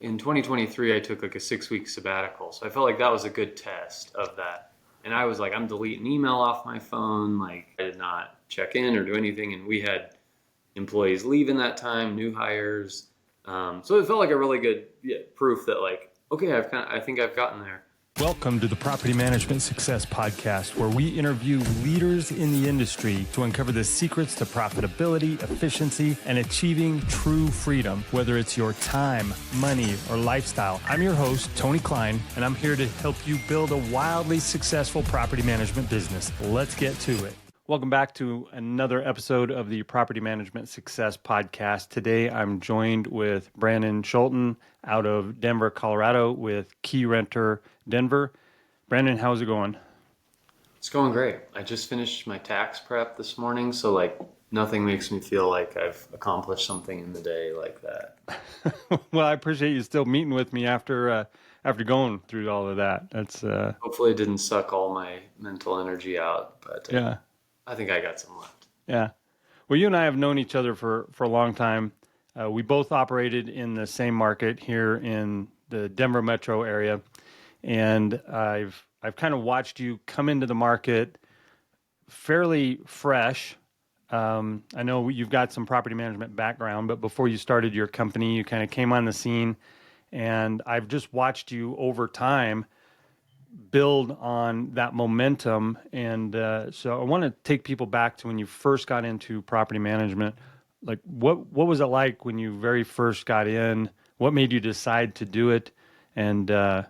in 2023, I took like a 6-week sabbatical. So I felt like that was a good test of that. And I was like, I'm deleting email off my phone. Like I did not check in or do anything. And we had employees leaving that time, new hires. So it felt like a really good proof that like, okay, I think I've gotten there. Welcome to the Property Management Success Podcast, where we interview leaders in the industry to uncover the secrets to profitability, efficiency, and achieving true freedom, whether it's your time, money, or lifestyle. I'm your host, Tony Klein, and I'm here to help you build a wildly successful property management business. Let's get to it. Welcome back to another episode of the Property Management Success Podcast. Today, I'm joined with Brandon Scholten out of Denver, Colorado with KeyRenter Denver. Brandon, how's it going? It's going great. I just finished my tax prep this morning, so like nothing makes me feel like I've accomplished something in the day like that. Well, I appreciate you still meeting with me after going through all of that. That's hopefully it didn't suck all my mental energy out, but yeah. I think I got some left. Yeah. Well, you and I have known each other for a long time. We both operated in the same market here in the Denver metro area. And I've kind of watched you come into the market fairly fresh. I know you've got some property management background, but before you started your company, you kind of came on the scene. And I've just watched you over time build on that momentum. And so I want to take people back to when you first got into property management. Like, what was it like when you very first got in? What made you decide to do it? And I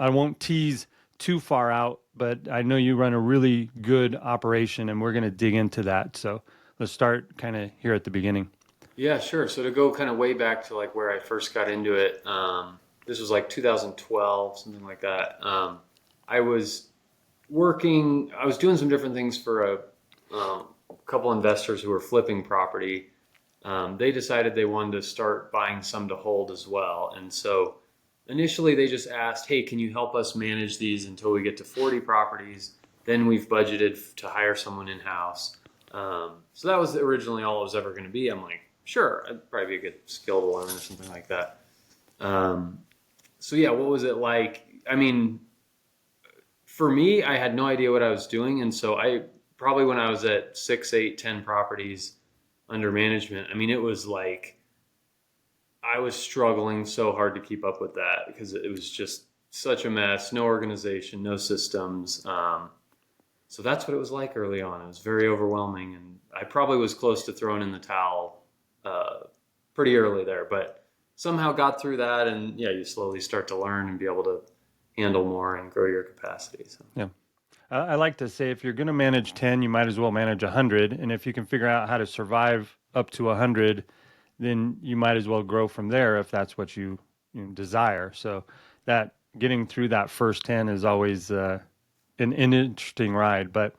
won't tease too far out, but I know you run a really good operation, and we're going to dig into that. So let's start kind of here at the beginning. Yeah, sure. So to go kind of way back to like where I first got into it, this was like 2012, something like that. I was doing some different things for a couple investors who were flipping property. They decided they wanted to start buying some to hold as well. And so initially they just asked, hey, can you help us manage these until we get to 40 properties? Then we've budgeted to hire someone in-house. So that was originally all it was ever going to be. I'm like, sure, it'd probably be a good skill to learn or something like that. So yeah, what was it like? I mean, for me, I had no idea what I was doing. And so I probably when I was at 6, 8, 10 properties under management, I mean, it was like, I was struggling so hard to keep up with that because it was just such a mess, no organization, no systems. So that's what it was like early on. It was very overwhelming, and I probably was close to throwing in the towel pretty early there, but somehow got through that. And yeah, you slowly start to learn and be able to handle more and grow your capacity. So. Yeah. I like to say if you're going to manage 10, you might as well manage 100. And if you can figure out how to survive up to 100, then you might as well grow from there if that's what you desire. So that getting through that first 10 is always an interesting ride. But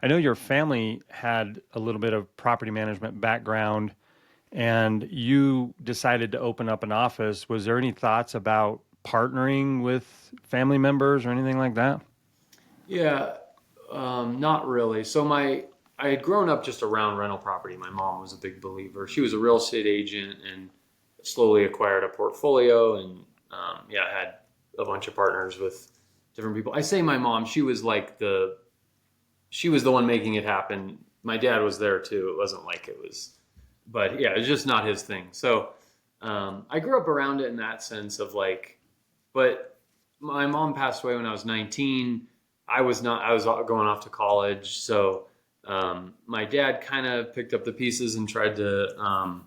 I know your family had a little bit of property management background, and you decided to open up an office. Was there any thoughts about partnering with family members or anything like that? Yeah, not really. So I had grown up just around rental property. My mom was a big believer. She was a real estate agent and slowly acquired a portfolio, and I had a bunch of partners with different people. I say my mom, she was the one making it happen. My dad was there too. It wasn't like it was, but yeah, it was just not his thing. So I grew up around it in that sense of like, but my mom passed away when I was 19. I was going off to college. So my dad kind of picked up the pieces and tried to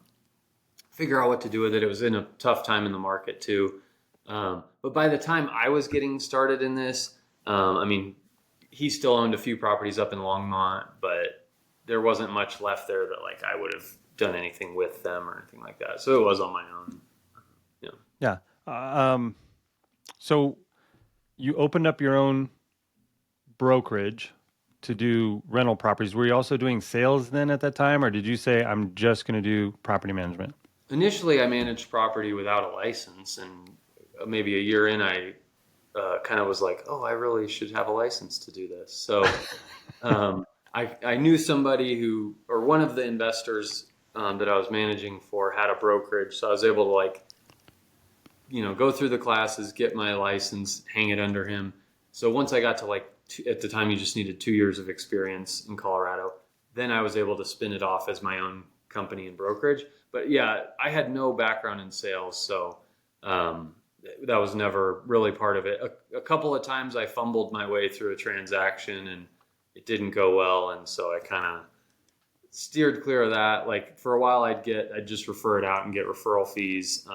figure out what to do with it. It was in a tough time in the market too. But by the time I was getting started in this, I mean, he still owned a few properties up in Longmont, but there wasn't much left there that like I would have done anything with them or anything like that. So it was on my own. Yeah. So you opened up your own brokerage to do rental properties. Were you also doing sales then at that time, or did you say, I'm just going to do property management? Initially, I managed property without a license, and maybe a year in, I kind of was like, oh, I really should have a license to do this. So I knew somebody one of the investors that I was managing for had a brokerage, so I was able to like go through the classes, get my license, hang it under him. So once I got to like, at the time you just needed 2 years of experience in Colorado, then I was able to spin it off as my own company and brokerage. But yeah, I had no background in sales, so that was never really part of it. A couple of times I fumbled my way through a transaction and it didn't go well, and so I kind of steered clear of that. Like for a while, I'd just refer it out and get referral fees.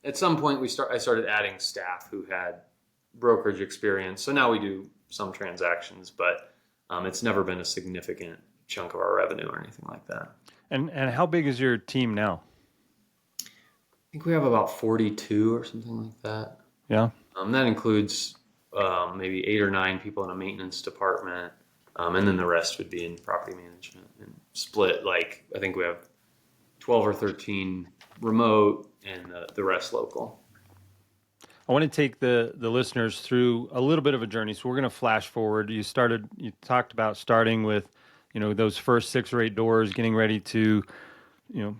At some point, I started adding staff who had brokerage experience, so now we do some transactions, but it's never been a significant chunk of our revenue or anything like that. And how big is your team now? I think we have about 42 or something like that. Yeah. That includes maybe 8 or 9 people in a maintenance department, and then the rest would be in property management and split. Like I think we have 12 or 13 remote and the rest local. I want to take the listeners through a little bit of a journey. So we're going to flash forward. You talked about starting with, those first 6 or 8 doors, getting ready to,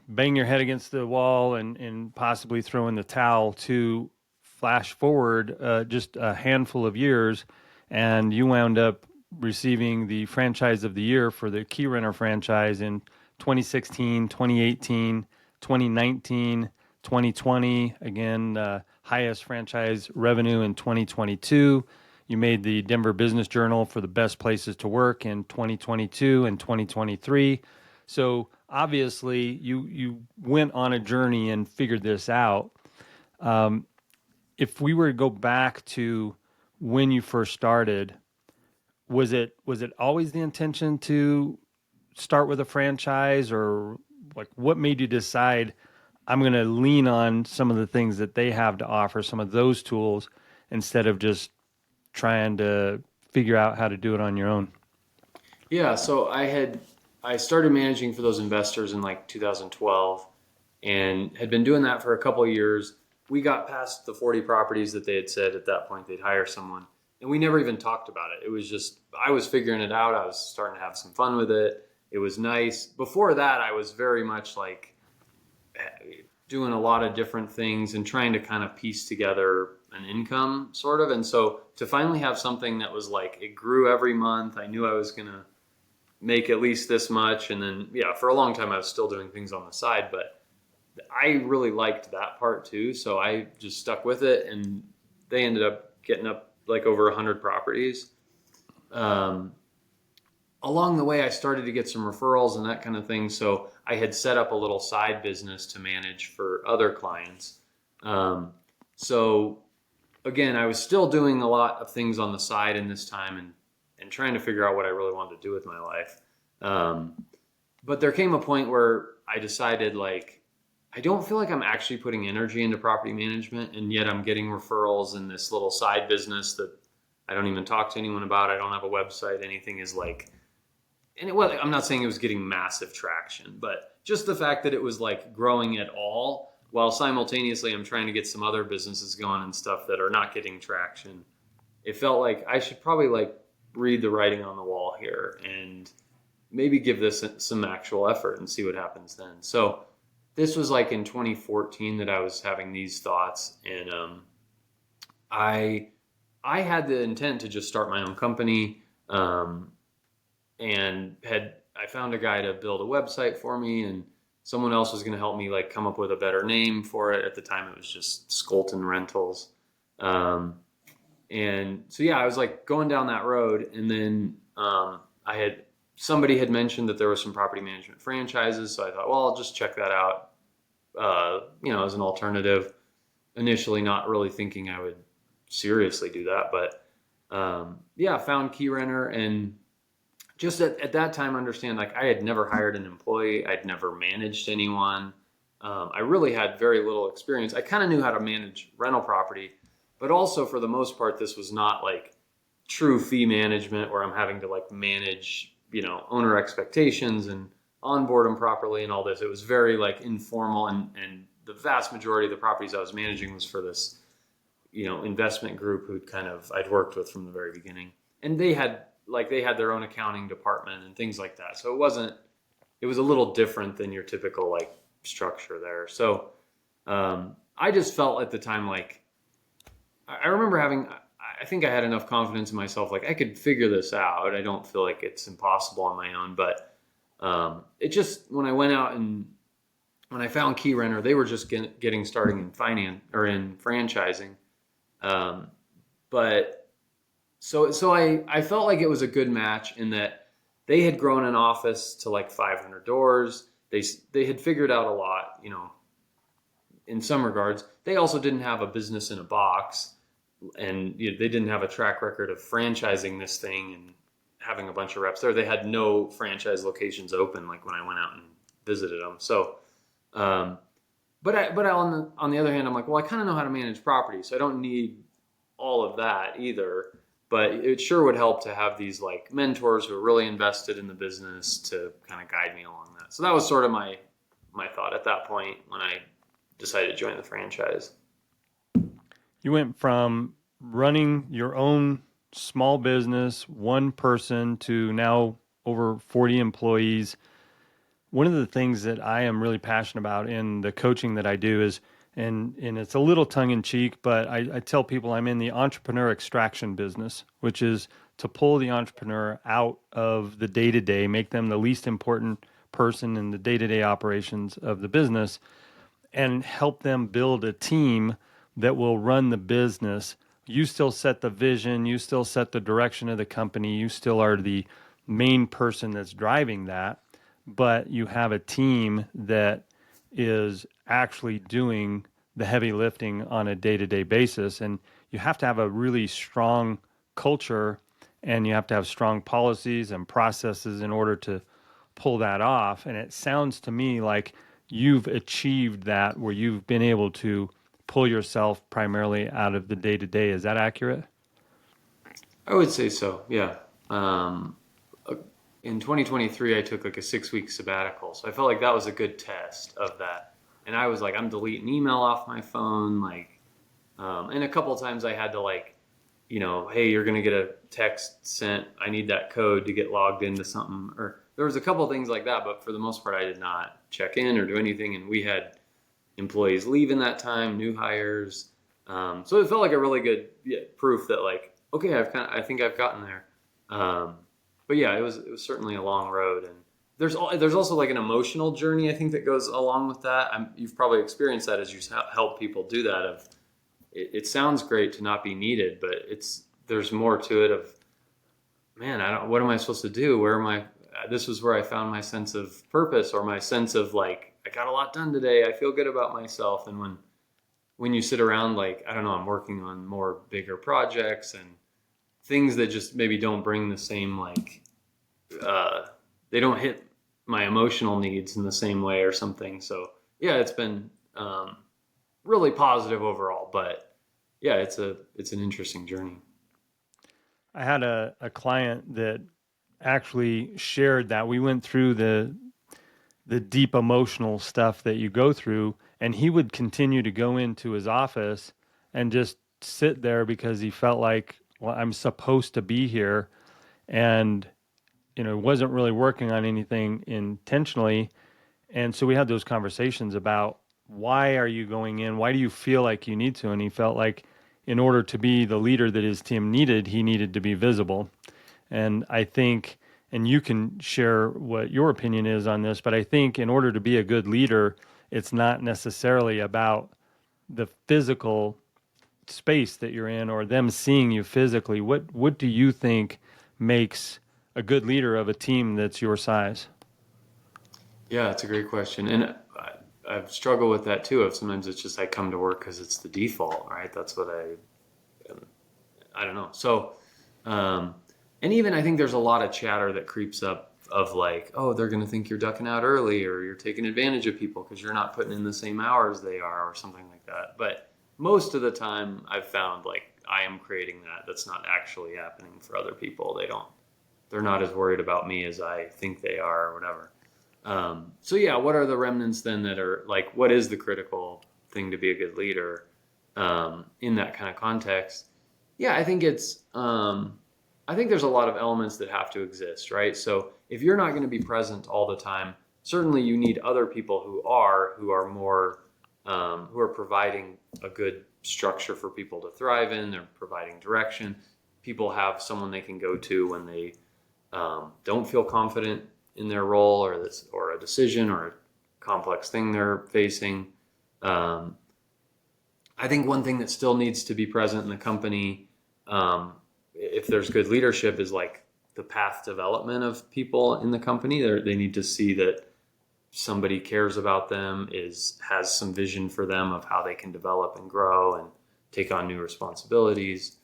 bang your head against the wall and possibly throw in the towel, to flash forward just a handful of years, and you wound up receiving the franchise of the year for the KeyRenter franchise in 2016, 2018, 2019, 2020. Again, highest franchise revenue in 2022. You made the Denver Business Journal for the best places to work in 2022 and 2023. So obviously you went on a journey and figured this out. If we were to go back to when you first started, was it always the intention to start with a franchise, or like what made you decide I'm going to lean on some of the things that they have to offer, some of those tools, instead of just trying to figure out how to do it on your own? Yeah, so I started managing for those investors in like 2012 and had been doing that for a couple of years. We got past the 40 properties that they had said at that point they'd hire someone, and we never even talked about it. It was just, I was figuring it out. I was starting to have some fun with it. It was nice. Before that, I was very much like doing a lot of different things and trying to kind of piece together an income sort of. And so to finally have something that was like, it grew every month. I knew I was going to make at least this much. And then, yeah, for a long time, I was still doing things on the side, but I really liked that part too. So I just stuck with it, and they ended up getting up like over 100 properties. Along the way, I started to get some referrals and that kind of thing. So I had set up a little side business to manage for other clients. So again, I was still doing a lot of things on the side in this time and trying to figure out what I really wanted to do with my life. But there came a point where I decided, like, I don't feel like I'm actually putting energy into property management, and yet I'm getting referrals in this little side business that I don't even talk to anyone about. I don't have a website. Anything is like, and I'm not saying it was getting massive traction, but just the fact that it was like growing at all, while simultaneously I'm trying to get some other businesses going and stuff that are not getting traction. It felt like I should probably like read the writing on the wall here and maybe give this some actual effort and see what happens then. So this was like in 2014 that I was having these thoughts, and I had the intent to just start my own company, and I found a guy to build a website for me, and someone else was going to help me like come up with a better name for it. At the time, it was just Scholten Rentals. And so, yeah, I was like going down that road, and then somebody had mentioned that there was some property management franchises. So I thought, well, I'll just check that out, as an alternative. Initially not really thinking I would seriously do that, but found KeyRenter, and just at that time understand, like, I had never hired an employee. I'd never managed anyone. I really had very little experience. I kind of knew how to manage rental property, but also for the most part, this was not like true fee management where I'm having to like manage, owner expectations and onboard them properly and all this. It was very like informal, and the vast majority of the properties I was managing was for this, investment group I'd worked with from the very beginning. And they had their own accounting department and things like that. So it was a little different than your typical like structure there. So I just felt at the time like I remember having. I think I had enough confidence in myself, like I could figure this out. I don't feel like it's impossible on my own, but it just when I went out and when I found KeyRenter, they were just getting starting in finance or in franchising. Um, but I felt like it was a good match in that they had grown an office to like 500 doors. They had figured out a lot, you know, in some regards. They also didn't have a business in a box, and you know, they didn't have a track record of franchising this thing and having a bunch of reps there. They had no franchise locations open, like when I went out and visited them. So, um, but on the other hand, I'm like, well, I kind of know how to manage property, so I don't need all of that either. But it sure would help to have these like mentors who are really invested in the business to kind of guide me along that. So that was sort of my thought at that point when I decided to join the franchise. You went from running your own small business, one person, to now over 40 employees. One of the things that I am really passionate about in the coaching that I do is, and it's a little tongue in cheek, but I tell people I'm in the entrepreneur extraction business, which is to pull the entrepreneur out of the day to day, make them the least important person in the day to day operations of the business, and help them build a team that will run the business. You still set the vision, you still set the direction of the company, you still are the main person that's driving that, but you have a team that is actually doing the heavy lifting on a day-to-day basis. And you have to have a really strong culture, and you have to have strong policies and processes in order to pull that off. And it sounds to me like you've achieved that, where you've been able to pull yourself primarily out of the day-to-day. Is that accurate? I would say so, yeah. Um, in 2023, I took like a 6 week sabbatical. So I felt like that was a good test of that. And I was like, I'm deleting email off my phone. Like, and a couple of times I had to like, you know, hey, you're going to get a text sent. I need that code to get logged into something. Or there was a couple of things like that. But for the most part, I did not check in or do anything. And we had employees leaving that time, new hires. So it felt like a really good proof that like, okay, I think I've gotten there. Um, but yeah, it was certainly a long road, and there's also like an emotional journey I think that goes along with that. You've probably experienced that as you help people do that. It sounds great to not be needed, but there's more to it. Of man, what am I supposed to do? Where am I? This was where I found my sense of purpose, or my sense of like I got a lot done today. I feel good about myself, and when you sit around like I don't know, I'm working on more bigger projects and things that just maybe don't bring the same like they don't hit my emotional needs in the same way or something. So yeah, it's been really positive overall, but yeah, it's an interesting journey. I had a client that actually shared that we went through the deep emotional stuff that you go through, and he would continue to go into his office and just sit there because he felt like, well, I'm supposed to be here, and wasn't really working on anything intentionally. And so we had those conversations about, why are you going in? Why do you feel like you need to? And he felt like in order to be the leader that his team needed, he needed to be visible. And I think, and you can share what your opinion is on this, but I think in order to be a good leader, it's not necessarily about the physical space that you're in or them seeing you physically. What do you think makes a good leader of a team that's your size? Yeah, it's a great question, and I've struggled with that too. If sometimes it's just I come to work because it's the default, right? That's what I don't know. So, um, and even I think there's a lot of chatter that creeps up of like, oh, they're going to think you're ducking out early or you're taking advantage of people because you're not putting in the same hours they are or something like that. But most of the time I've found like I am creating that. That's not actually happening for other people. They're not as worried about me as I think they are or whatever. So yeah, what are the remnants then that are like, what is the critical thing to be a good leader in that kind of context? Yeah, I think there's a lot of elements that have to exist, right? So if you're not going to be present all the time, certainly you need other people who are more who are providing a good structure for people to thrive in. They're providing direction. People have someone they can go to when they don't feel confident in their role or a decision or a complex thing they're facing. I think one thing that still needs to be present in the company, if there's good leadership, is like the path development of people in the company. They need to see that somebody cares about them, has some vision for them of how they can develop and grow and take on new responsibilities.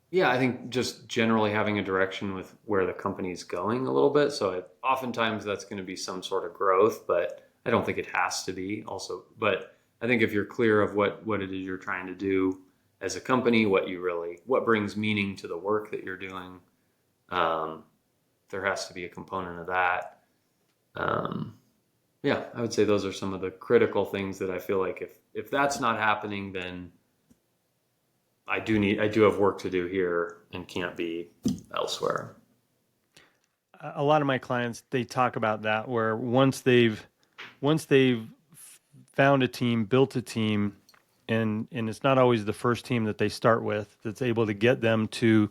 Yeah, I think just generally having a direction with where the company's going a little bit. So oftentimes that's going to be some sort of growth, but I don't think it has to be also. But I think if you're clear of what it is you're trying to do as a company, what brings meaning to the work that you're doing, there has to be a component of that. Yeah, I would say those are some of the critical things that I feel like if that's not happening, then I do have work to do here and can't be elsewhere. A lot of my clients, they talk about that, where once they've found a team, built a team, and it's not always the first team that they start with that's able to get them to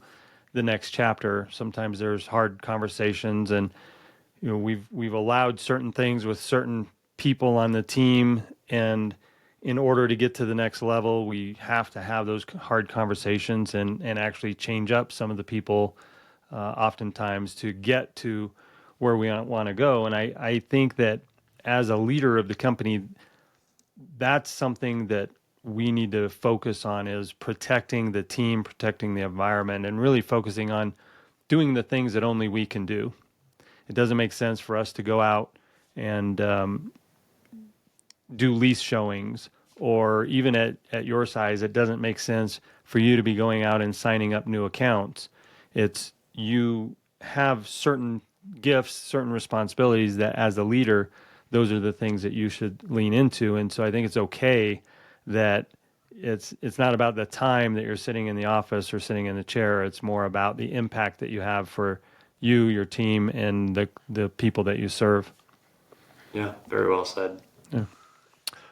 the next chapter. Sometimes there's hard conversations, and we've allowed certain things with certain people on the team, and in order to get to the next level, we have to have those hard conversations and actually change up some of the people oftentimes to get to where we want to go. And I think that as a leader of the company, that's something that we need to focus on, is protecting the team, protecting the environment, and really focusing on doing the things that only we can do. It doesn't make sense for us to go out and do lease showings, or even at your size, it doesn't make sense for you to be going out and signing up new accounts. It's you have certain gifts, certain responsibilities that as a leader, those are the things that you should lean into. And so I think it's okay that it's not about the time that you're sitting in the office or sitting in the chair. It's more about the impact that you have for you, your team, and the people that you serve. Yeah, very well said. Yeah.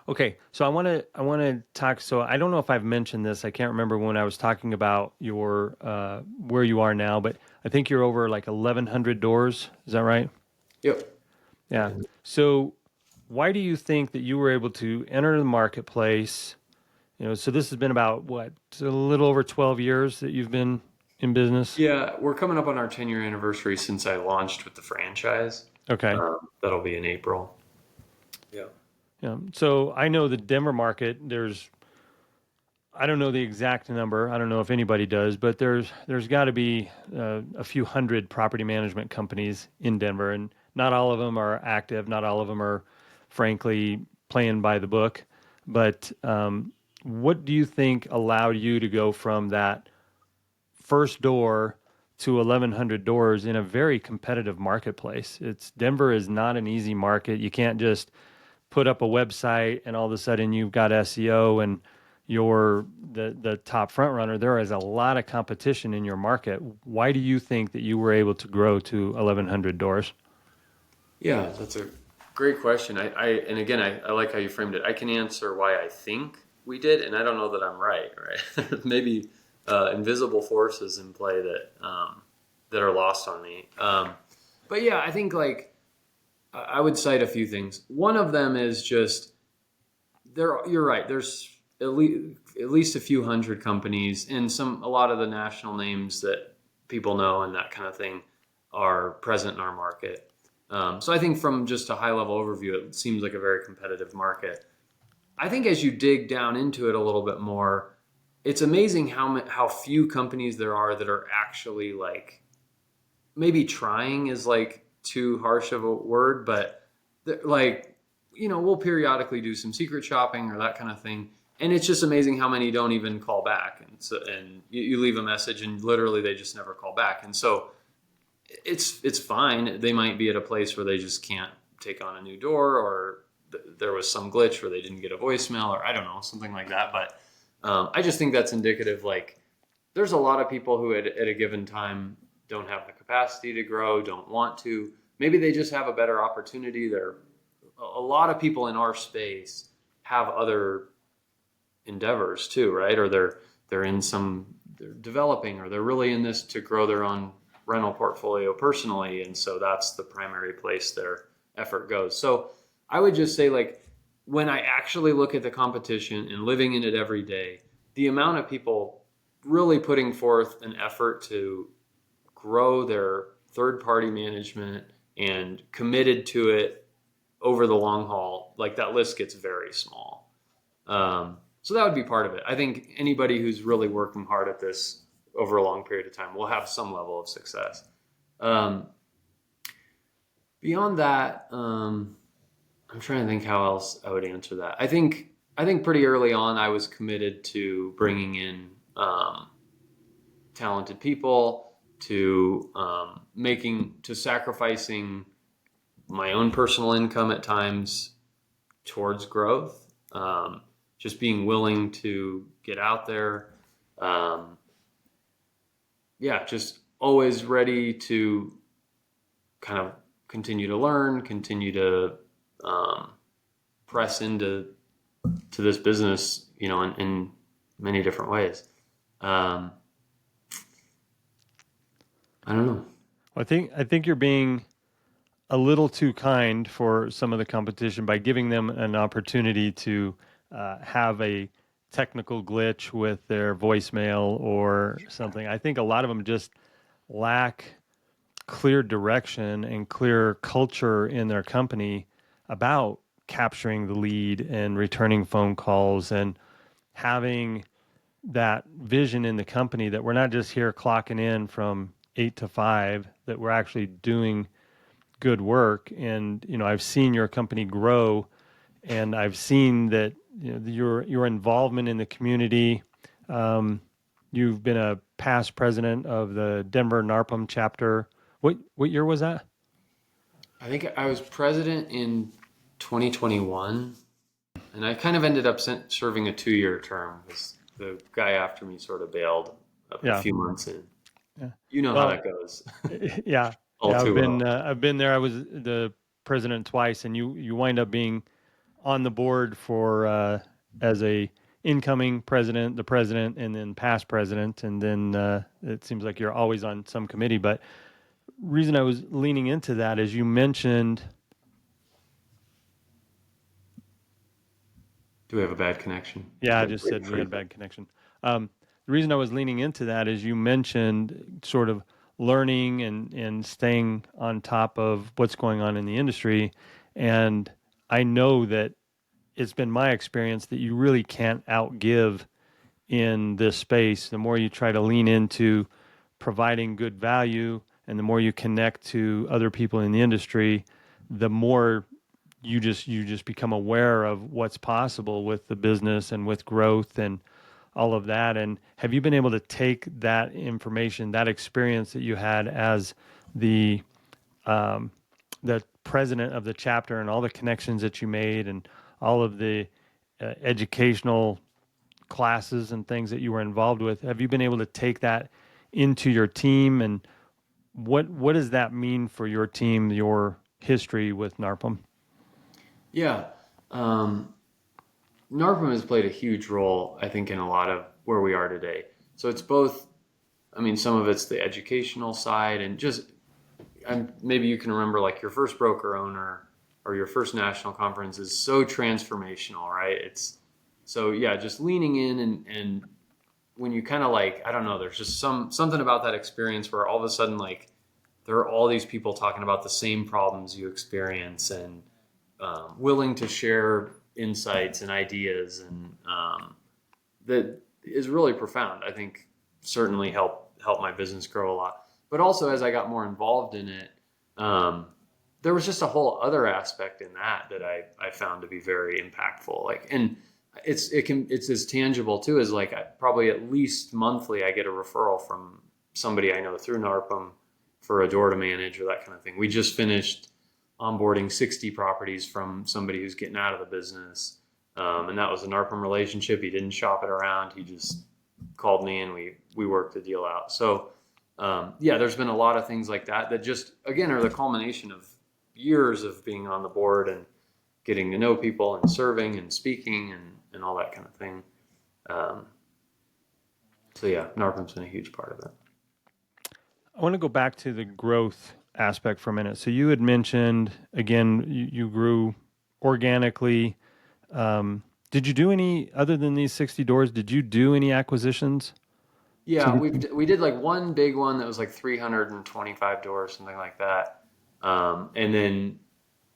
Okay, so I want to talk. So I don't know if I've mentioned this. I can't remember when I was talking about your where you are now, but I think you're over like 1,100 doors. Is that right? Yep. Yeah. So why do you think that you were able to enter the marketplace? So this has been about what, a little over 12 years that you've been in business? Yeah, we're coming up on our 10-year anniversary since I launched with the franchise. Okay. That'll be in April. Yeah. Yeah. So I know the Denver market, I don't know the exact number. I don't know if anybody does, but there's got to be a few hundred property management companies in Denver, and not all of them are active. Not all of them are, frankly, playing by the book. But what do you think allowed you to go from that first door to 1,100 doors in a very competitive marketplace? Denver is not an easy market. You can't just put up a website and all of a sudden you've got SEO and you're the top front runner. There is a lot of competition in your market. Why do you think that you were able to grow to 1,100 doors? Yeah, that's a great question. And again, I like how you framed it. I can answer why I think we did, and I don't know that I'm right. Maybe invisible forces in play that are lost on me. But yeah, I think I would cite a few things. One of them is just you're right. There's at least a few hundred companies, and a lot of the national names that people know and that kind of thing are present in our market. So I think from just a high level overview, it seems like a very competitive market. I think as you dig down into it a little bit more, it's amazing how few companies there are that are actually maybe trying is too harsh of a word, but we'll periodically do some secret shopping or that kind of thing. And it's just amazing how many don't even call back. And you leave a message and literally they just never call back. And so it's fine. They might be at a place where they just can't take on a new door, or there was some glitch where they didn't get a voicemail, or I don't know, something like that. But I just think that's indicative. There's a lot of people who at a given time don't have the capacity to grow, don't want to. Maybe they just have a better opportunity. They're a lot of people in our space have other endeavors too, right? Or they're developing, or they're really in this to grow their own rental portfolio personally, and so that's the primary place their effort goes. So I would just say, like, when I actually look at the competition and living in it every day, the amount of people really putting forth an effort to grow their third party management and committed to it over the long haul, like, that list gets very small. So that would be part of it. I think anybody who's really working hard at this over a long period of time will have some level of success. Beyond that, I'm trying to think how else I would answer that. I think pretty early on I was committed to bringing in talented people, to sacrificing my own personal income at times towards growth. Just being willing to get out there. Just always ready to kind of continue to learn, continue to press into this business, in many different ways. I don't know. I think you're being a little too kind for some of the competition by giving them an opportunity to have a technical glitch with their voicemail or something. I think a lot of them just lack clear direction and clear culture in their company about capturing the lead and returning phone calls and having that vision in the company that we're not just here clocking in from 8 to 5, that we're actually doing good work. And, I've seen your company grow, and I've seen that your involvement in the community. You've been a past president of the Denver NARPM chapter. What year was that? I think I was president in 2021, and I kind of ended up serving a 2-year term because the guy after me sort of bailed a few months in. Yeah. How that goes. Yeah. I've been there. I was the president twice, and you wind up being on the board for as a incoming president, the president, and then past president, and then it seems like you're always on some committee. But reason I was leaning into that is you mentioned. Do we have a bad connection? Yeah, I just said we had a bad connection. The reason I was leaning into that is you mentioned sort of learning and staying on top of what's going on in the industry. And I know that it's been my experience that you really can't outgive in this space. The more you try to lean into providing good value and the more you connect to other people in the industry, the more you just become aware of what's possible with the business and with growth and all of that. And have you been able to take that information, that experience that you had as the president of the chapter and all the connections that you made and all of the educational classes and things that you were involved with, have you been able to take that into your team? And what does that mean for your team, your history with NARPM? Yeah. NARPM has played a huge role, I think, in a lot of where we are today. So it's both, some of it's the educational side, and just, maybe you can remember, like, your first broker owner or your first national conference is so transformational, right? It's so, yeah, just leaning in and when you kind of, like, I don't know, there's just something about that experience where all of a sudden, like, there are all these people talking about the same problems you experience and willing to share insights and ideas, and that is really profound. I think certainly helped my business grow a lot. But also, as I got more involved in it, there was just a whole other aspect in that I found to be very impactful. Like, and it's as tangible too as, like, probably at least monthly I get a referral from somebody I know through NARPM for a door to manage or that kind of thing. We just finished onboarding 60 properties from somebody who's getting out of the business. And that was a NARPM relationship. He didn't shop it around. He just called me and we worked the deal out. So there's been a lot of things like that just, again, are the culmination of years of being on the board and getting to know people and serving and speaking and all that kind of thing. So yeah, NARPM's been a huge part of it. I want to go back to the growth aspect for a minute. So you had mentioned, again, you grew organically. Did you do any, other than these 60 doors, did you do any acquisitions? Yeah, we did like one big one that was like 325 doors, something like that. And then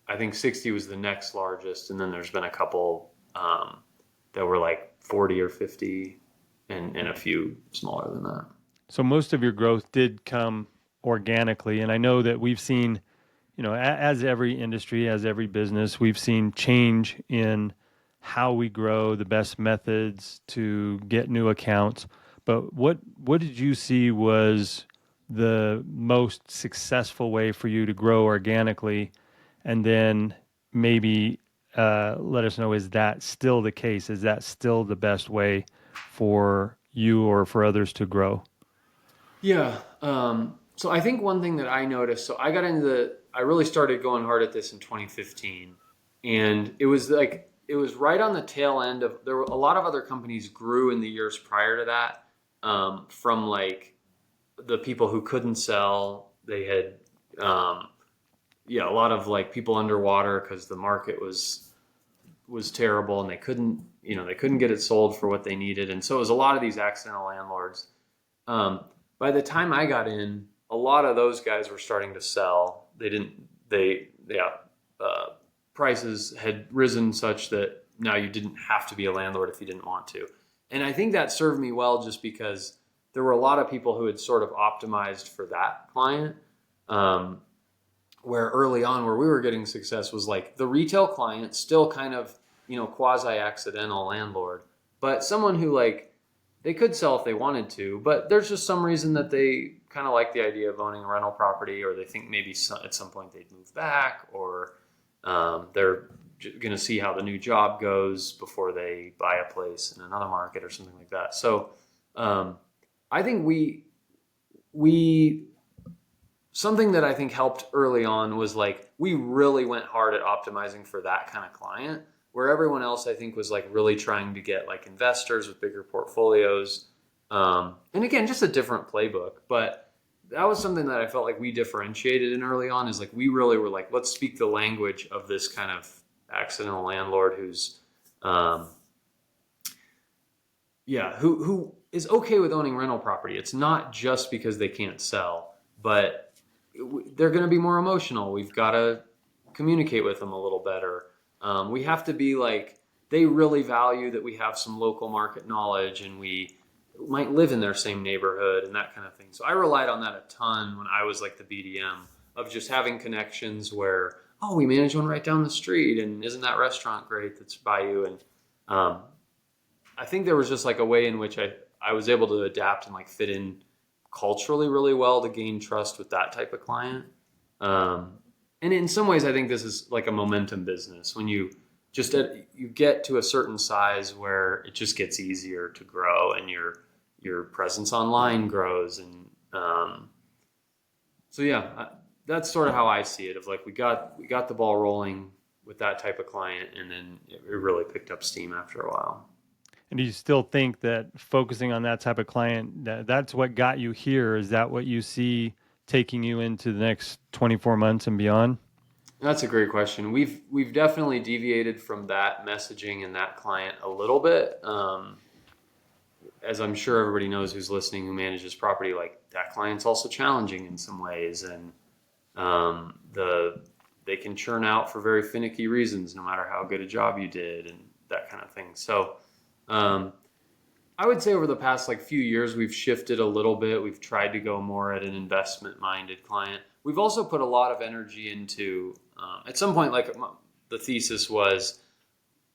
I think 60 was the next largest, and then there's been a couple that were like 40 or 50, and a few smaller than that. So most of your growth did come organically. And I know that we've seen, as every industry, as every business, we've seen change in how we grow, the best methods to get new accounts. But what did you see was the most successful way for you to grow organically? And then maybe let us know, is that still the case? Is that still the best way for you or for others to grow? Yeah. So I think one thing that I noticed, so I really started going hard at this in 2015, and it was right on the tail end of, there were a lot of other companies grew in the years prior to that, from like the people who couldn't sell. They had, a lot of like people underwater because the market was terrible, and they couldn't get it sold for what they needed. And so it was a lot of these accidental landlords. By the time I got in, a lot of those guys were starting to sell. Prices had risen such that now you didn't have to be a landlord if you didn't want to. And I think that served me well, just because there were a lot of people who had sort of optimized for that client. Where early on, where we were getting success was like the retail client, still kind of, quasi accidental landlord, but someone who like, they could sell if they wanted to, but there's just some reason that they kind of like the idea of owning a rental property, or they think maybe at some point they'd move back, or they're going to see how the new job goes before they buy a place in another market or something like that. So I think we something that I think helped early on was like, we really went hard at optimizing for that kind of client, where everyone else I think was like really trying to get like investors with bigger portfolios. And again, just a different playbook, but that was something that I felt like we differentiated in early on, is like, we really were like, let's speak the language of this kind of accidental landlord who's, who is okay with owning rental property. It's not just because they can't sell, but they're going to be more emotional. We've got to communicate with them a little better. We have to be like, they really value that we have some local market knowledge, and we might live in their same neighborhood and that kind of thing. So I relied on that a ton when I was like the BDM, of just having connections where, oh, we manage one right down the street, and isn't that restaurant great that's by you? And I think there was just like a way in which I was able to adapt and like fit in culturally really well to gain trust with that type of client. And in some ways, I think this is like a momentum business. When you get to a certain size where it just gets easier to grow, and your presence online grows. And that's sort of how I see it. Of like, we got the ball rolling with that type of client, and then it really picked up steam after a while. And do you still think that focusing on that type of client, that's what got you here? Is that what you see taking you into the next 24 months and beyond? That's a great question. We've definitely deviated from that messaging and that client a little bit. As I'm sure everybody knows who's listening, who manages property, like, that client's also challenging in some ways, and they can churn out for very finicky reasons, no matter how good a job you did, and that kind of thing. So I would say over the past like few years, we've shifted a little bit. We've tried to go more at an investment-minded client. We've also put a lot of energy into, at some point, like, the thesis was,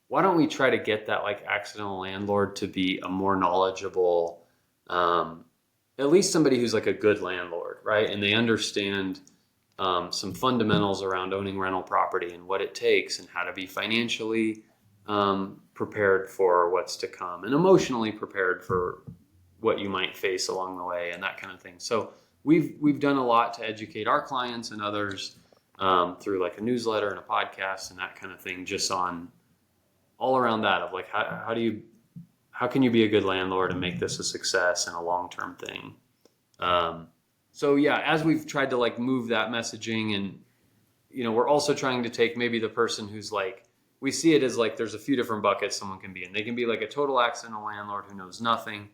why don't we try to get that like accidental landlord to be a more knowledgeable, at least somebody who's like a good landlord, right? And they understand some fundamentals around owning rental property and what it takes, and how to be financially prepared for what's to come, and emotionally prepared for what you might face along the way, and that kind of thing. So we've done a lot to educate our clients and others through like a newsletter and a podcast and that kind of thing, just on all around that of like, how can you be a good landlord and make this a success and a long-term thing? So yeah, as we've tried to like move that messaging, and we're also trying to take maybe the person who's like, we see it as like there's a few different buckets someone can be in. They can be like a total accidental landlord who knows nothing.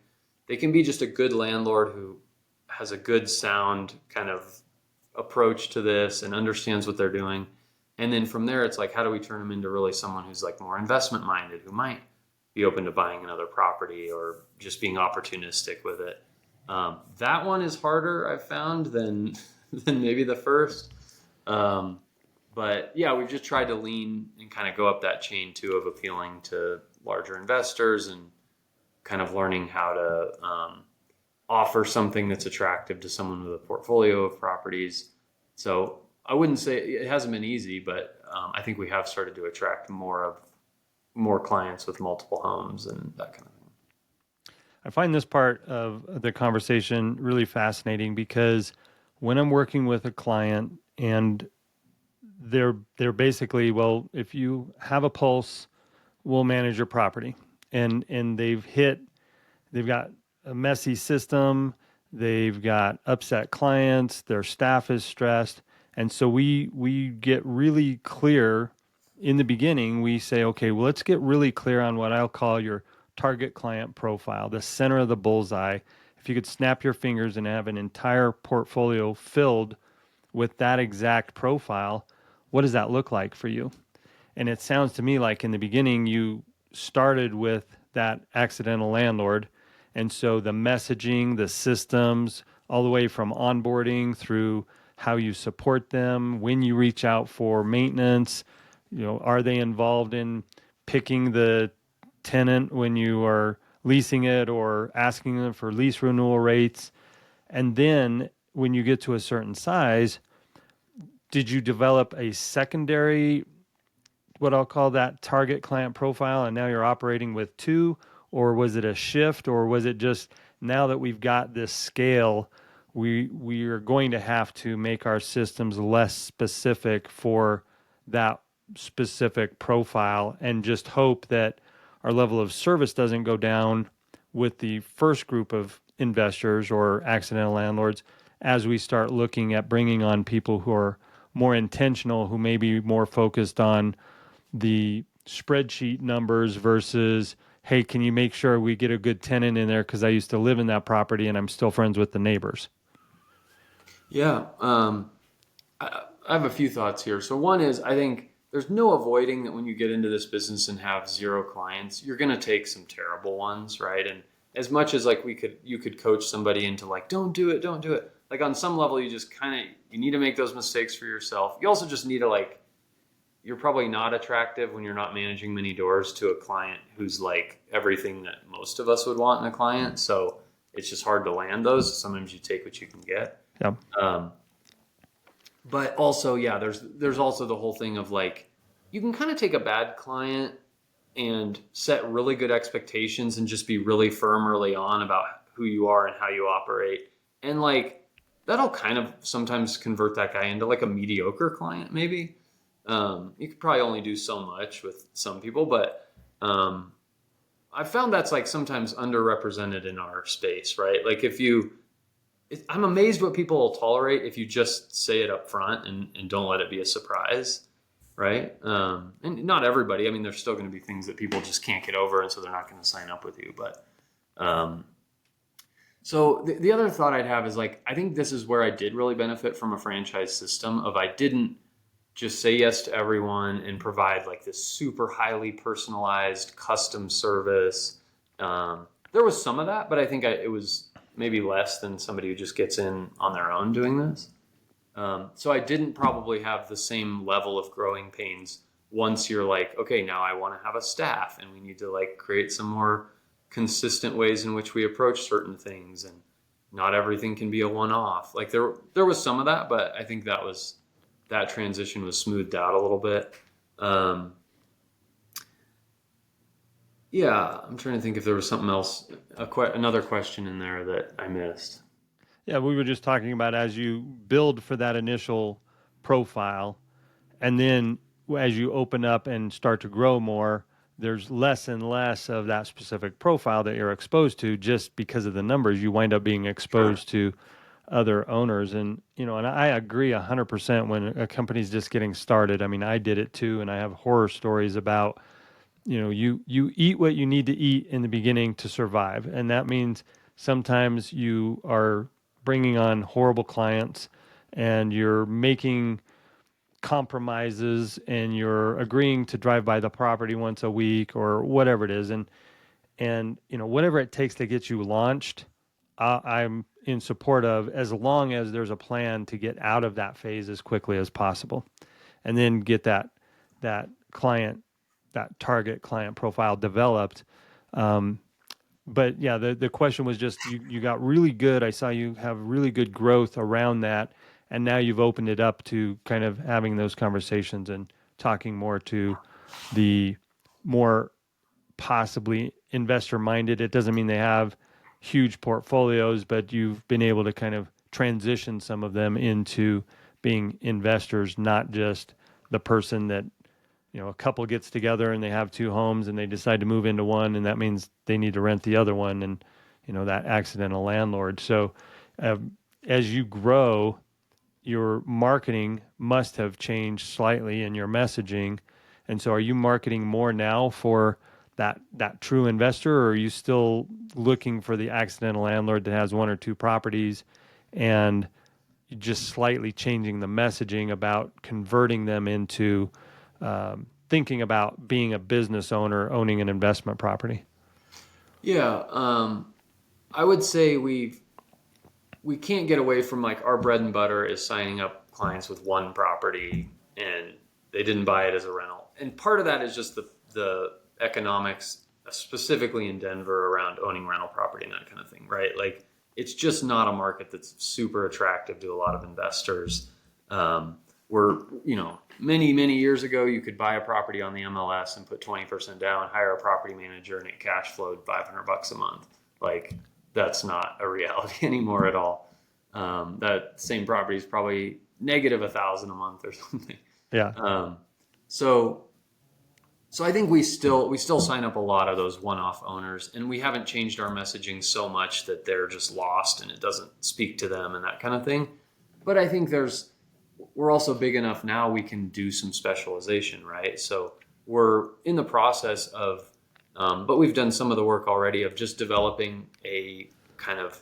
They can be just a good landlord who has a good sound kind of approach to this and understands what they're doing. And then from there, it's like, how do we turn them into really someone who's like more investment minded, who might be open to buying another property or just being opportunistic with it. That one is harder, I've found, than maybe the first. But yeah, we've just tried to lean and kind of go up that chain too of appealing to larger investors and kind of learning how to offer something that's attractive to someone with a portfolio of properties. So I wouldn't say it hasn't been easy, but I think we have started to attract more clients with multiple homes and that kind of thing. I find this part of the conversation really fascinating because when I'm working with a client and they're basically, well, if you have a pulse, we'll manage your property. And they've got a messy system, they've got upset clients, their staff is stressed. And so we get really clear in the beginning. We say, okay, well, let's get really clear on what I'll call your target client profile, the center of the bullseye. If you could snap your fingers and have an entire portfolio filled with that exact profile, what does that look like for you? And it sounds to me like in the beginning, you started with that accidental landlord. And so the messaging, the systems, all the way from onboarding through how you support them, when you reach out for maintenance, are they involved in picking the tenant when you are leasing it or asking them for lease renewal rates? And then when you get to a certain size, did you develop a secondary, what I'll call that target client profile, and now you're operating with two? Or was it a shift? Or was it just now that we've got this scale, we are going to have to make our systems less specific for that specific profile and just hope that our level of service doesn't go down with the first group of investors or accidental landlords as we start looking at bringing on people who are more intentional, who may be more focused on the spreadsheet numbers versus, hey, can you make sure we get a good tenant in there because I used to live in that property and I'm still friends with the neighbors? Yeah, I have a few thoughts here. So one is, I think there's no avoiding that when you get into this business and have zero clients, you're going to take some terrible ones, right? And as much as like you could coach somebody into like, don't do it. Like on some level, you need to make those mistakes for yourself. You also just need to like, you're probably not attractive when you're not managing many doors to a client who's like everything that most of us would want in a client. So it's just hard to land those. Sometimes you take what you can get. Yeah. But also, yeah, there's also the whole thing of like, you can kind of take a bad client and set really good expectations and just be really firm early on about who you are and how you operate. And like, that'll kind of sometimes convert that guy into like a mediocre client, maybe. You could probably only do so much with some people, but I found that's like sometimes underrepresented in our space, right? Like I'm amazed what people will tolerate if you just say it up front and don't let it be a surprise, right? And not everybody. I mean, there's still going to be things that people just can't get over, and so they're not going to sign up with you. But so the other thought I'd have is like, I think this is where I did really benefit from a franchise system of I didn't just say yes to everyone and provide like this super highly personalized custom service. There was some of that, but I think it was maybe less than somebody who just gets in on their own doing this. So I didn't probably have the same level of growing pains once you're like, okay, now I want to have a staff and we need to like create some more consistent ways in which we approach certain things, and not everything can be a one-off. Like there was some of that, but I think that transition was smoothed out a little bit. Yeah, I'm trying to think if there was something else, another question in there that I missed. Yeah, we were just talking about as you build for that initial profile. And then as you open up and start to grow more, there's less and less of that specific profile that you're exposed to just because of the numbers. You wind up being exposed to other owners. And, and I agree 100% when a company's just getting started. I mean, I did it too. And I have horror stories about, you eat what you need to eat in the beginning to survive. And that means sometimes you are bringing on horrible clients and you're making compromises and you're agreeing to drive by the property once a week or whatever it is. And whatever it takes to get you launched, I'm in support of, as long as there's a plan to get out of that phase as quickly as possible, and then get that client, that target client profile developed. But yeah, the question was just, you got really good. I saw you have really good growth around that, and now you've opened it up to kind of having those conversations and talking more to the more possibly investor minded. It doesn't mean they have huge portfolios, but you've been able to kind of transition some of them into being investors, not just the person that, a couple gets together and they have two homes and they decide to move into one, and that means they need to rent the other one, and that accidental landlord. So as you grow, your marketing must have changed slightly in your messaging. And so are you marketing more now for that true investor, or are you still looking for the accidental landlord that has one or two properties, and just slightly changing the messaging about converting them into thinking about being a business owner, owning an investment property? Yeah, I would say we can't get away from, like, our bread and butter is signing up clients with one property and they didn't buy it as a rental. And part of that is just the economics, specifically in Denver, around owning rental property and that kind of thing, right? Like, it's just not a market that's super attractive to a lot of investors. Many, many years ago, you could buy a property on the MLS and put 20% down, hire a property manager, and it cash flowed $500 a month. Like, that's not a reality anymore at all. That same property is probably negative $1,000 a month or something. Yeah. So I think we still sign up a lot of those one-off owners, and we haven't changed our messaging so much that they're just lost and it doesn't speak to them and that kind of thing. But I think we're also big enough now we can do some specialization, right? So we're in the process of, but we've done some of the work already of just developing a kind of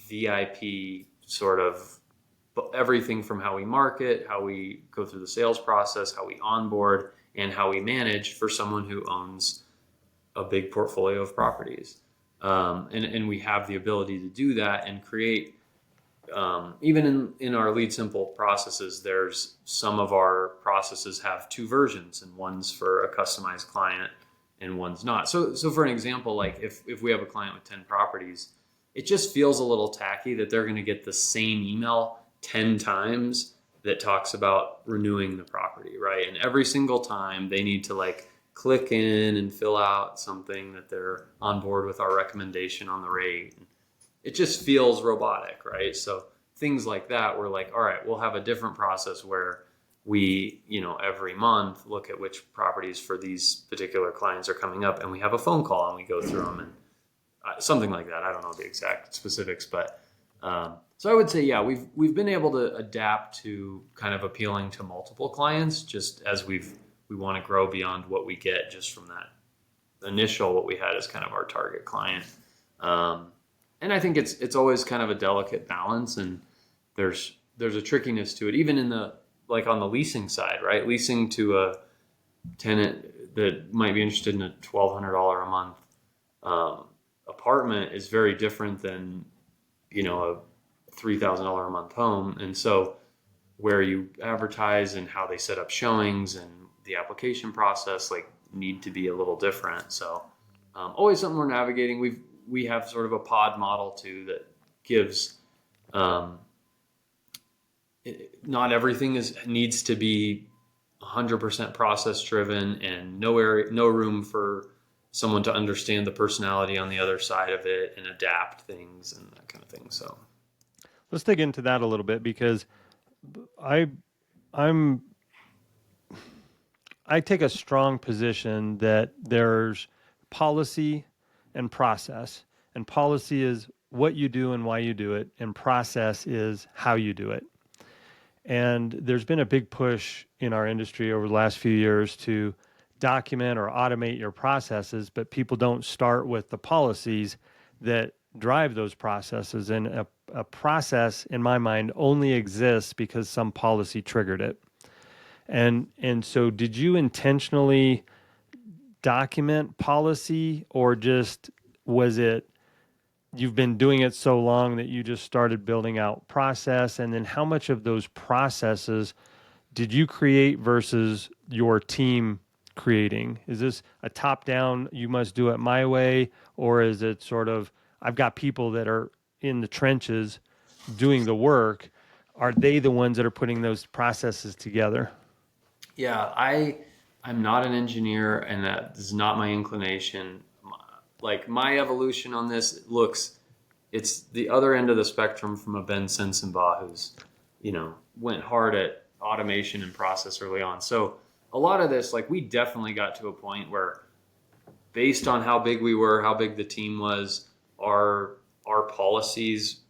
VIP sort of everything from how we market, how we go through the sales process, how we onboard, and how we manage for someone who owns a big portfolio of properties. And we have the ability to do that and create, even in our Lead Simple processes, there's some of our processes have two versions, and one's for a customized client and one's not. So for an example, like if we have a client with 10 properties, it just feels a little tacky that they're going to get the same email 10 times that talks about renewing the property, right? And every single time they need to, like, click in and fill out something that they're on board with our recommendation on the rate. It just feels robotic, right? So things like that, we're like, all right, we'll have a different process where we, every month look at which properties for these particular clients are coming up, and we have a phone call and we go through them, and something like that. I don't know the exact specifics, but so I would say, yeah, we've been able to adapt to kind of appealing to multiple clients, just as we want to grow beyond what we get just from that initial, what we had as kind of our target client. And I think it's always kind of a delicate balance, and there's a trickiness to it, even in on the leasing side, right? Leasing to a tenant that might be interested in a $1,200 a month apartment is very different than, a $3,000 a month home. And so where you advertise and how they set up showings and the application process, like, need to be a little different. So always something we're navigating. We have sort of a pod model too that gives, not everything needs to be 100% process driven, and no room for someone to understand the personality on the other side of it and adapt things and that kind of thing. So Let's dig into that a little bit, because I I take a strong position that there's policy and process. And policy is what you do and why you do it, and process is how you do it. And there's been a big push in our industry over the last few years to document or automate your processes, but people don't start with the policies that drive those processes. And a process, in my mind, only exists because some policy triggered it. And so did you intentionally document policy, or just was it you've been doing it so long that you just started building out process? And then how much of those processes did you create versus your team creating? Is this a top down, you must do it my way, or is it sort of, I've got people that are in the trenches doing the work? Are they the ones that are putting those processes together? Yeah, I'm not an engineer, and that is not my inclination. Like my evolution on this looks, it's the other end of the spectrum from a Ben Sensenbaugh who's, went hard at automation and process early on. So a lot of this, like we definitely got to a point where, based on how big we were, how big the team was, our policies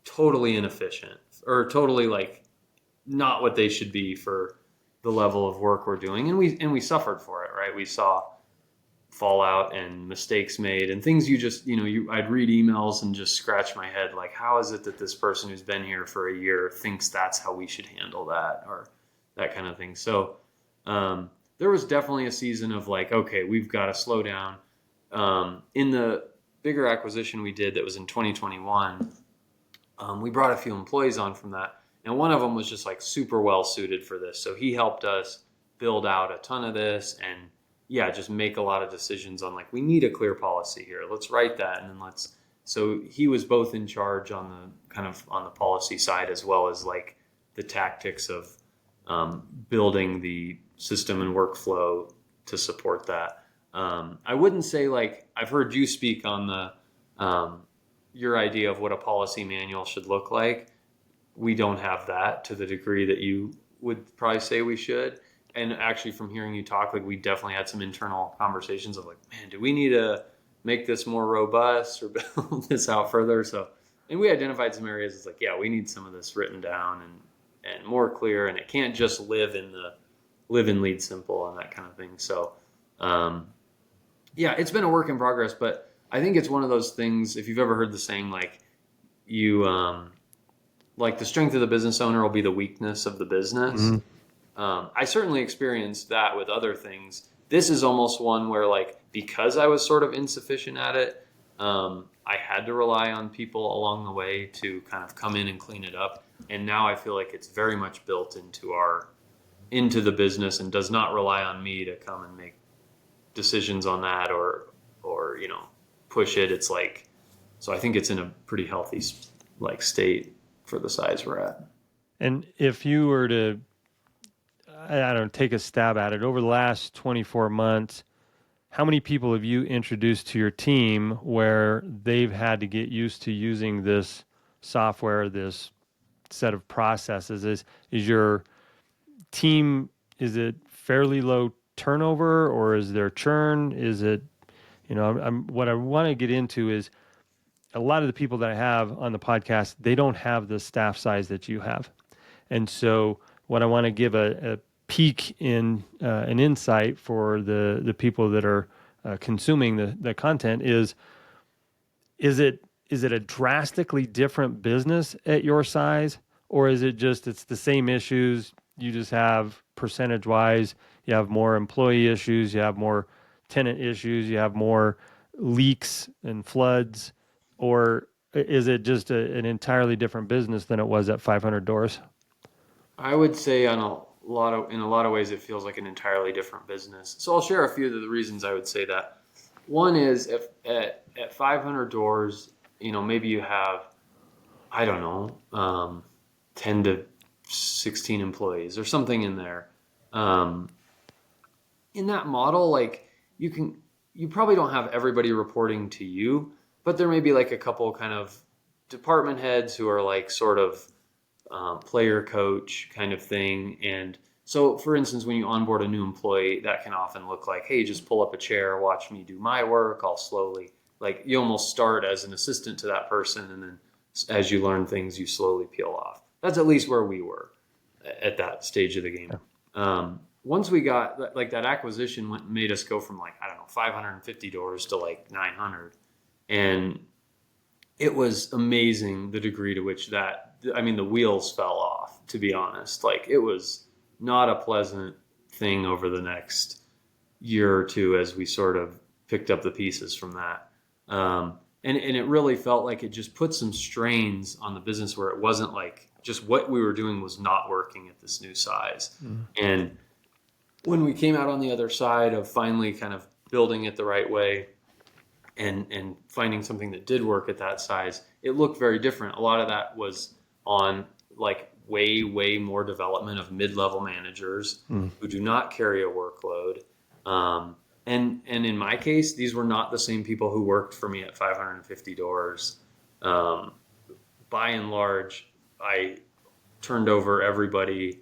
totally inefficient or totally like not what they should be for the level of work we're doing, and we suffered for it, right? We saw fallout and mistakes made and things I'd read emails and just scratch my head like, how is it that this person who's been here for a year thinks that's how we should handle that, or that kind of thing. So there was definitely a season of like, okay, we've got to slow down. In the bigger acquisition we did that was in 2021, we brought a few employees on from that. And one of them was just like super well suited for this. So he helped us build out a ton of this and just make a lot of decisions on like, we need a clear policy here. Let's write that. And then so he was both in charge on the kind of on the policy side, as well as like the tactics of building the system and workflow to support that. I wouldn't say like, I've heard you speak on your idea of what a policy manual should look like. We don't have that to the degree that you would probably say we should. And actually, from hearing you talk, like we definitely had some internal conversations of like, man, do we need to make this more robust or build this out further? So, and we identified some areas. It's like, yeah, we need some of this written down and more clear, and it can't just live in lead simple and that kind of thing. So, it's been a work in progress, but I think it's one of those things. If you've ever heard the saying, like like the strength of the business owner will be the weakness of the business. Mm-hmm. I certainly experienced that with other things. This is almost one where like, because I was sort of insufficient at it, I had to rely on people along the way to kind of come in and clean it up. And now I feel like it's very much built into the business and does not rely on me to come and make decisions on that or push it. It's like, so I think it's in a pretty healthy like state for the size we're at. And if you were to, I don't know, take a stab at it, over the last 24 months, how many people have you introduced to your team where they've had to get used to using this software, this set of processes? Is your team, is it fairly low turnover, or is there churn? Is it, what I want to get into is, a lot of the people that I have on the podcast, they don't have the staff size that you have. And so what I want to give a peek in an insight for the people that are consuming the content is it a drastically different business at your size, or is it just it's the same issues, you just have percentage wise, you have more employee issues, you have more tenant issues, you have more leaks and floods, or is it just an entirely different business than it was at 500 doors? I would say in a lot of ways it feels like an entirely different business. So I'll share a few of the reasons I would say that. One is if at 500 doors, maybe you have, I don't know, 10 to 16 employees or something in there. In that model, like you probably don't have everybody reporting to you, but there may be like a couple kind of department heads who are like sort of player coach kind of thing. And so, for instance, when you onboard a new employee, that can often look like, hey, just pull up a chair, watch me do my work. I'll slowly, like, you almost start as an assistant to that person, and then as you learn things, you slowly peel off. That's at least where we were at that stage of the game. Once we got like that acquisition made us go from like, I don't know, 550 doors to like 900. And it was amazing the degree to which the wheels fell off, to be honest. Like, it was not a pleasant thing over the next year or two as we sort of picked up the pieces from that. And it really felt like it just put some strains on the business where it wasn't like just what we were doing was not working at this new size. And when we came out on the other side of finally kind of building it the right way and finding something that did work at that size, it looked very different. A lot of that was on like way more development of mid-level managers who do not carry a workload. And in my case, these were not the same people who worked for me at 550 doors. By and large, I turned over everybody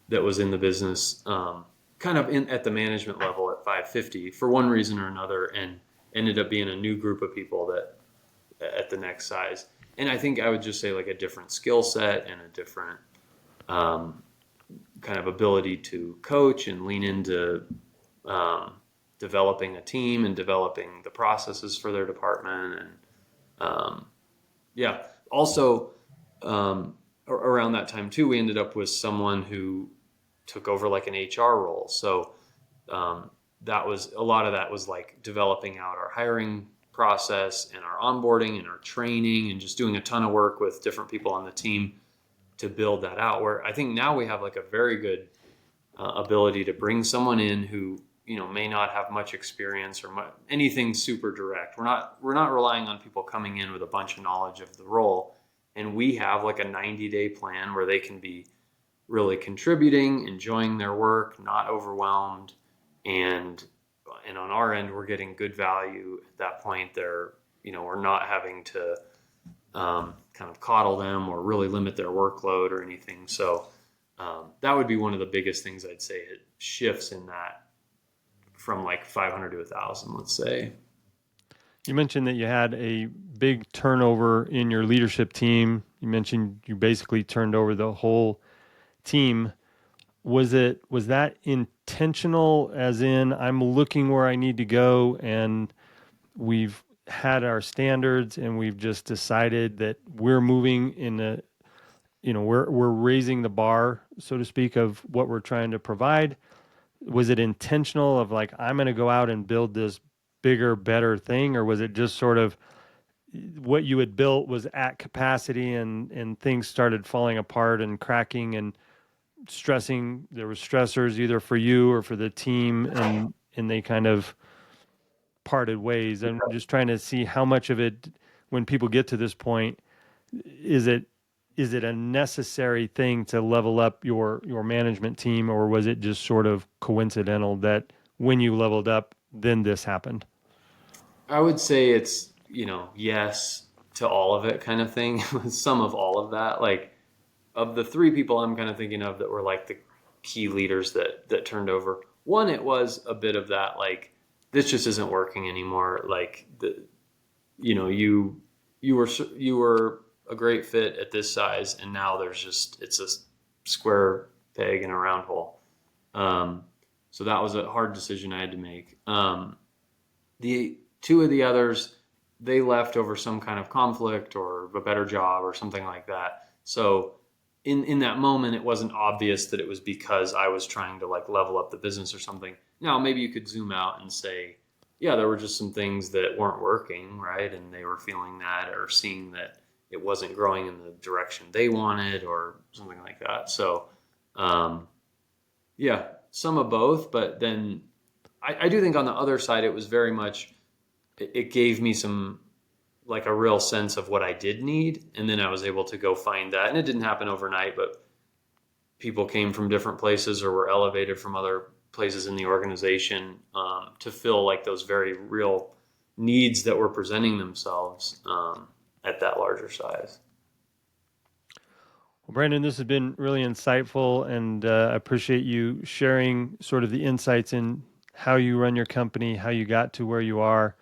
that was in the business kind of at the management level at 550 for one reason or another, and ended up being a new group of people that at the next size. And I think I would just say like a different skill set and a different kind of ability to coach and lean into developing a team and developing the processes for their department. And also around that time too, we ended up with someone who took over like an HR role. So that was a lot of that was like developing out our hiring process and our onboarding and our training and just doing a ton of work with different people on the team to build that out, where I think now we have like a very good ability to bring someone in who, you know, may not have much experience or anything super direct. We're not relying on people coming in with a bunch of knowledge of the role. And we have like a 90-day plan where they can be really contributing, enjoying their work, not overwhelmed. And on our end, we're getting good value at that point. We're not having to kind of coddle them or really limit their workload or anything. So that would be one of the biggest things I'd say. It shifts in that from like 500 to 1,000, let's say. You mentioned that you had a big turnover in your leadership team. You mentioned you basically turned over the whole team. Was that intentional, as in I'm looking where I need to go and we've had our standards and we've just decided that we're moving we're raising the bar, so to speak, of what we're trying to provide? Was it intentional of like, I'm going to go out and build this bigger, better thing? Or was it just sort of what you had built was at capacity and things started falling apart and cracking and stressing? There were stressors either for you or for the team, and they kind of parted ways. I'm just trying to see how much of it, when people get to this point, is it a necessary thing to level up your management team, or was it just sort of coincidental that when you leveled up, then this happened? I would say it's, yes to all of it kind of thing. Some of all of that. Like, of the three people I'm kind of thinking of that were like the key leaders that turned over, one, it was a bit of that, like, this just isn't working anymore. Like, you were a great fit at this size, and now it's a square peg in a round hole. So that was a hard decision I had to make. The two of the others, they left over some kind of conflict or a better job or something like that. So in that moment, it wasn't obvious that it was because I was trying to like level up the business or something. Now, maybe you could zoom out and say, yeah, there were just some things that weren't working, right? And they were feeling that or seeing that it wasn't growing in the direction they wanted or something like that. So, some of both. But then I do think on the other side, it was very much, it gave me some, like a real sense of what I did need. And then I was able to go find that. And it didn't happen overnight, but people came from different places or were elevated from other places in the organization to fill like those very real needs that were presenting themselves at that larger size. Well, Brandon, this has been really insightful, and I appreciate you sharing sort of the insights in how you run your company, how you got to where you are.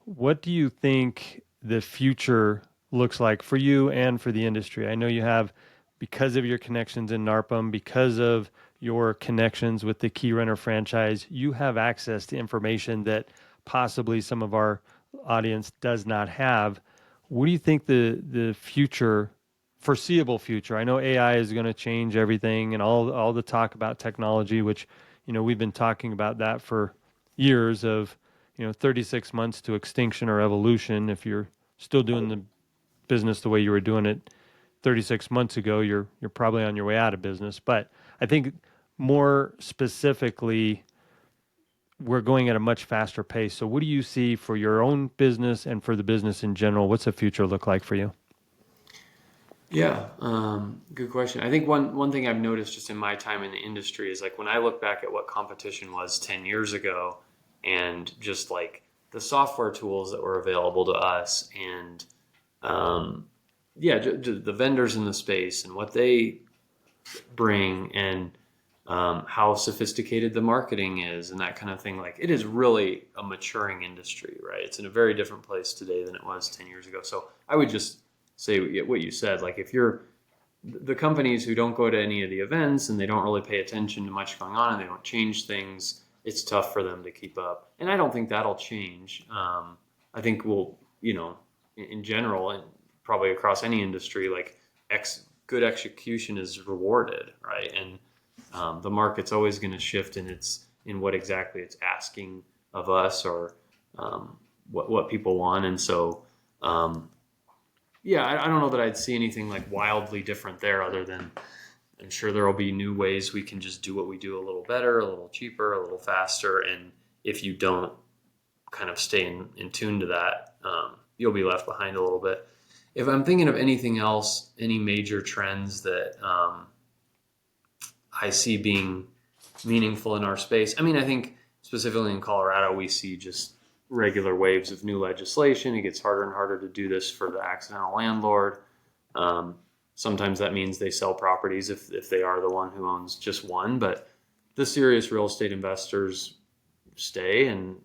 What do you think the future looks like for you and for the industry? I know you have, because of your connections in NARPM, because of your connections with the KeyRenter franchise, you have access to information that possibly some of our audience does not have. What do you think the future, foreseeable future? I know AI is going to change everything, and all the talk about technology, which we've been talking about that for years of 36 months to extinction or evolution. If you're still doing the business the way you were doing it 36 months ago, you're probably on your way out of business. But I think more specifically, we're going at a much faster pace. So what do you see for your own business and for the business in general? What's the future look like for you? Yeah, good question. I think one thing I've noticed just in my time in the industry is like when I look back at what competition was 10 years ago and just like the software tools that were available to us and the vendors in the space and what they bring and how sophisticated the marketing is and that kind of thing. Like it is really a maturing industry, right? It's in a very different place today than it was 10 years ago. So I would just say what you said, like if you're the companies who don't go to any of the events and they don't really pay attention to much going on and they don't change things, it's tough for them to keep up. And I don't think that'll change. I think we'll, in general and probably across any industry, like good execution is rewarded, right? And the market's always going to shift in what exactly it's asking of us or what people want. And so, I don't know that I'd see anything like wildly different there other than I'm sure there will be new ways we can just do what we do a little better, a little cheaper, a little faster. And if you don't kind of stay in tune to that, you'll be left behind a little bit. If I'm thinking of anything else, any major trends that I see being meaningful in our space, I mean, I think specifically in Colorado, we see just regular waves of new legislation. It gets harder and harder to do this for the accidental landlord. Sometimes that means they sell properties if they are the one who owns just one, but the serious real estate investors stay and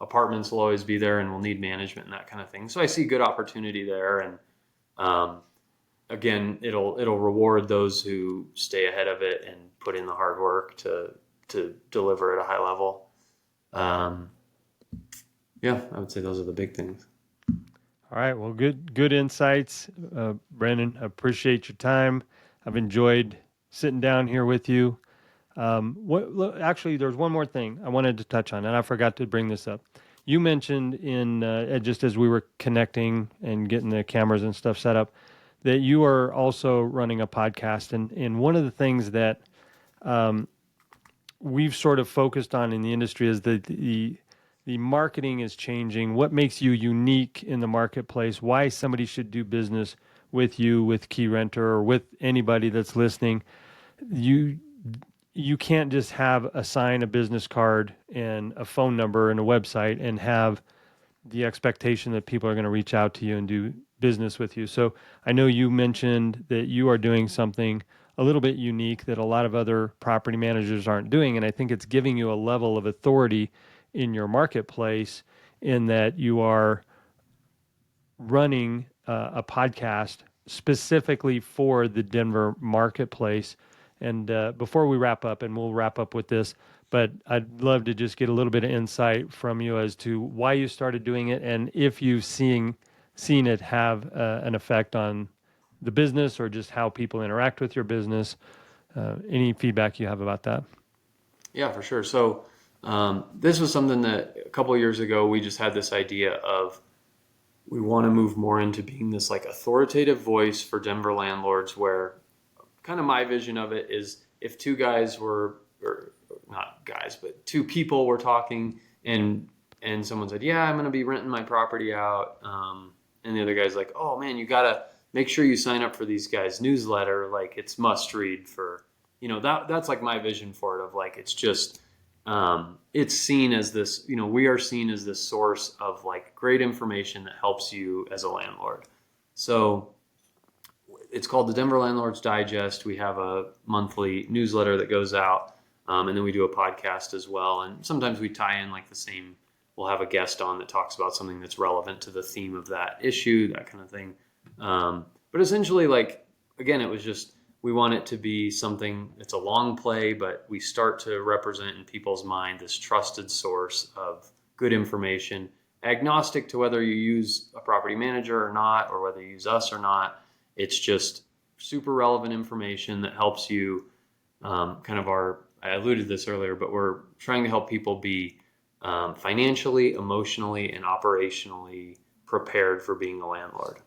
apartments will always be there and we'll need management and that kind of thing. So I see good opportunity there. And again, it'll reward those who stay ahead of it and put in the hard work to deliver at a high level. I would say those are the big things. All right. Well, good insights, Brandon. I appreciate your time. I've enjoyed sitting down here with you. Actually, there's one more thing I wanted to touch on, and I forgot to bring this up. You mentioned just as we were connecting and getting the cameras and stuff set up, that you are also running a podcast. And one of the things that we've sort of focused on in the industry is the marketing is changing. What makes you unique in the marketplace? Why somebody should do business with you, with KeyRenter, or with anybody that's listening? You can't just have a business card and a phone number and a website and have the expectation that people are going to reach out to you and do business with you. So I know you mentioned that you are doing something a little bit unique that a lot of other property managers aren't doing. And I think it's giving you a level of authority in your marketplace in that you are running a podcast specifically for the Denver marketplace. And before we wrap up, and we'll wrap up with this, but I'd love to just get a little bit of insight from you as to why you started doing it and if you've seen it have an effect on the business or just how people interact with your business. Any feedback you have about that? Yeah, for sure. So this was something that a couple of years ago, we just had this idea of we want to move more into being this like authoritative voice for Denver landlords where kind of my vision of it is if two guys were, or not guys, but two people were talking and someone said, yeah, I'm going to be renting my property out. And the other guy's like, oh man, you got to make sure you sign up for these guys' newsletter. Like it's must read for, that's like my vision for it of like, it's just, it's seen as this, we are seen as this source of like great information that helps you as a landlord. So it's called the Denver Landlords Digest. We have a monthly newsletter that goes out, and then we do a podcast as well. And sometimes we tie in like the same. We'll have a guest on that talks about something that's relevant to the theme of that issue, that kind of thing. But essentially, like, again, it was just, we want it to be something, it's a long play, but we start to represent in people's mind this trusted source of good information, agnostic to whether you use a property manager or not, or whether you use us or not. It's just super relevant information that helps you I alluded to this earlier, but we're trying to help people be financially, emotionally, and operationally prepared for being a landlord.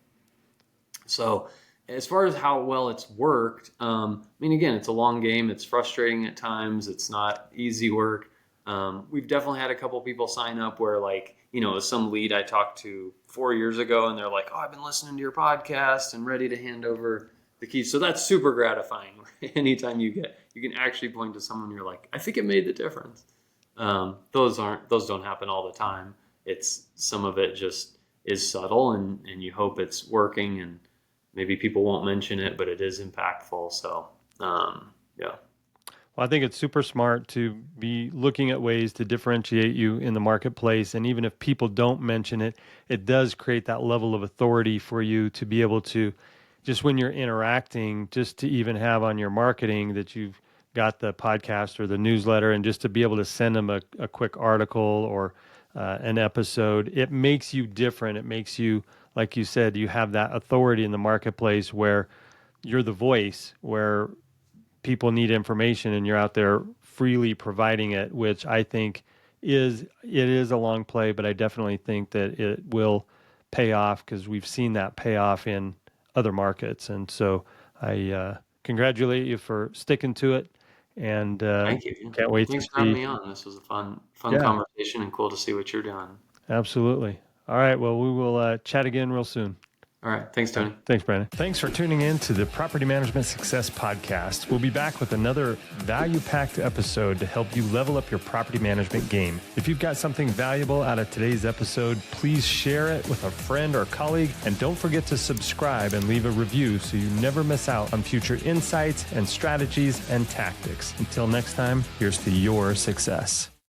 So as far as how well it's worked, again, it's a long game. It's frustrating at times. It's not easy work. We've definitely had a couple people sign up where, like, some lead I talked to 4 years ago, and they're like, "Oh, I've been listening to your podcast and ready to hand over the keys." So that's super gratifying. Anytime you can actually point to someone, you're like, "I think it made the difference." Those don't happen all the time. It's, some of it just is subtle, and you hope it's working, and maybe people won't mention it, but it is impactful. So, yeah. Well, I think it's super smart to be looking at ways to differentiate you in the marketplace. And even if people don't mention it, it does create that level of authority for you to be able to, just when you're interacting, just to even have on your marketing that you've got the podcast or the newsletter, and just to be able to send them a quick article or an episode. It makes you different. It makes you, like you said, you have that authority in the marketplace where you're the voice, where people need information and you're out there freely providing it, which I think is a long play, but I definitely think that it will pay off, because we've seen that pay off in other markets. And so I congratulate you for sticking to it, and Thank you. can't wait Thanks to for having see. me on. This was a fun Yeah. conversation, and cool to see what you're doing. Absolutely. All right. Well, we will chat again real soon. All right. Thanks, Tony. Thanks, Brandon. Thanks for tuning in to the Property Management Success Podcast. We'll be back with another value-packed episode to help you level up your property management game. If you've got something valuable out of today's episode, please share it with a friend or colleague, and don't forget to subscribe and leave a review so you never miss out on future insights and strategies and tactics. Until next time, here's to your success.